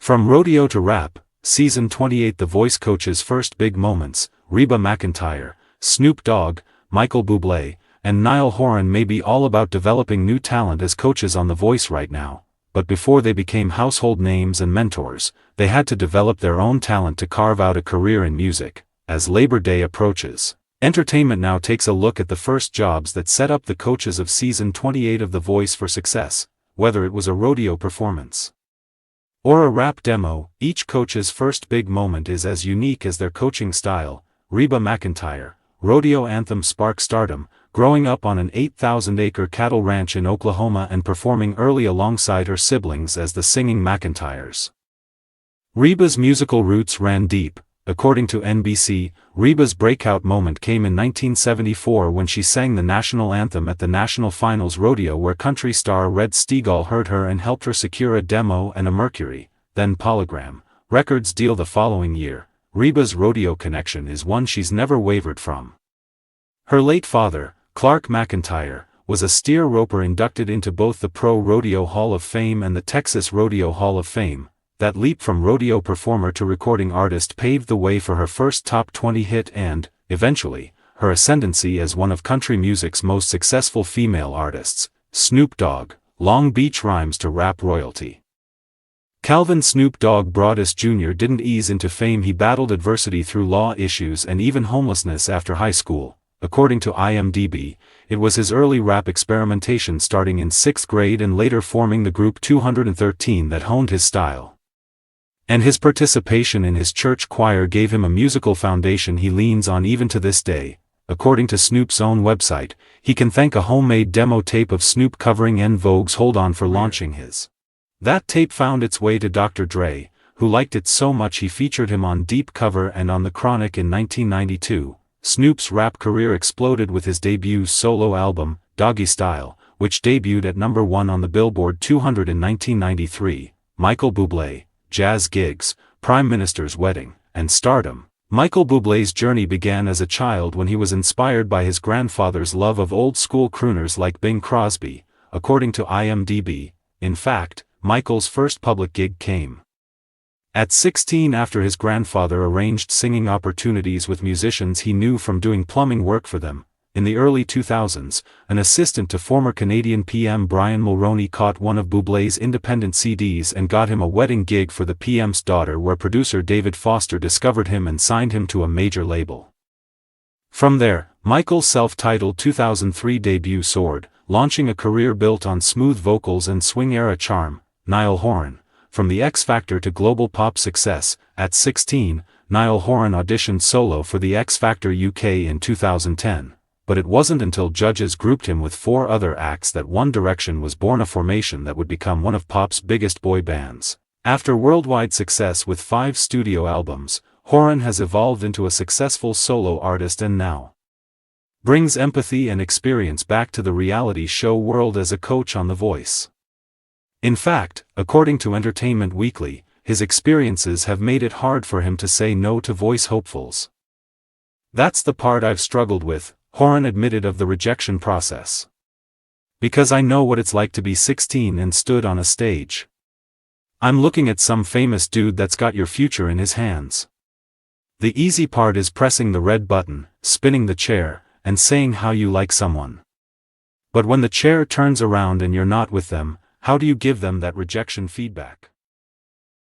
From rodeo to rap, Season 28. The Voice coaches' first big moments. Reba McEntire, Snoop Dogg, Michael Bublé, and Niall Horan may be all about developing new talent as coaches on The Voice right now, but before they became household names and mentors, they had to develop their own talent to carve out a career in music. As Labor Day approaches, Entertainment Now takes a look at the first jobs that set up the coaches of Season 28 of The Voice for success, whether it was a rodeo performance or a rap demo. Each coach's first big moment is as unique as their coaching style. Reba McEntire, rodeo anthem spark stardom, growing up on an 8,000-acre cattle ranch in Oklahoma and performing early alongside her siblings as the Singing McEntires. Reba's musical roots ran deep. According to NBC, Reba's breakout moment came in 1974 when she sang the national anthem at the National Finals Rodeo, where country star Red Steagall heard her and helped her secure a demo and a Mercury, then Polygram, records deal the following year. Reba's rodeo connection is one she's never wavered from. Her late father, Clark McEntire, was a steer roper inducted into both the Pro Rodeo Hall of Fame and the Texas Rodeo Hall of Fame. That leap from rodeo performer to recording artist paved the way for her first top 20 hit and, eventually, her ascendancy as one of country music's most successful female artists. Snoop Dogg, Long Beach rhymes to rap royalty. Calvin Snoop Dogg Broadus Jr. didn't ease into fame. He battled adversity through law issues and even homelessness after high school. According to IMDb, it was his early rap experimentation starting in 6th grade and later forming the group 213 that honed his style. And his participation in his church choir gave him a musical foundation he leans on even to this day. According to Snoop's own website, he can thank a homemade demo tape of Snoop covering En Vogue's Hold On for launching his. That tape found its way to Dr. Dre, who liked it so much he featured him on Deep Cover and on The Chronic in 1992. Snoop's rap career exploded with his debut solo album, Doggy Style, which debuted at number 1 on the Billboard 200 in 1993. Michael Bublé, jazz gigs, Prime Minister's wedding, and stardom. Michael Bublé's journey began as a child when he was inspired by his grandfather's love of old-school crooners like Bing Crosby, according to IMDb. In fact, Michael's first public gig came at 16 after his grandfather arranged singing opportunities with musicians he knew from doing plumbing work for them. In the early 2000s, an assistant to former Canadian PM Brian Mulroney caught one of Bublé's independent CDs and got him a wedding gig for the PM's daughter, where producer David Foster discovered him and signed him to a major label. From there, Michael's self-titled 2003 debut soared, launching a career built on smooth vocals and swing-era charm. Niall Horan, from the X Factor to global pop success. At 16, Niall Horan auditioned solo for the X Factor UK in 2010. But it wasn't until judges grouped him with 4 other acts that One Direction was born, a formation that would become one of pop's biggest boy bands. After worldwide success with 5 studio albums, Horan has evolved into a successful solo artist and now brings empathy and experience back to the reality show world as a coach on The Voice. In fact, according to Entertainment Weekly, his experiences have made it hard for him to say no to voice hopefuls. "That's the part I've struggled with," Horan admitted of the rejection process. "Because I know what it's like to be 16 and stood on a stage. I'm looking at some famous dude that's got your future in his hands. The easy part is pressing the red button, spinning the chair, and saying how you like someone. But when the chair turns around and you're not with them, how do you give them that rejection feedback?"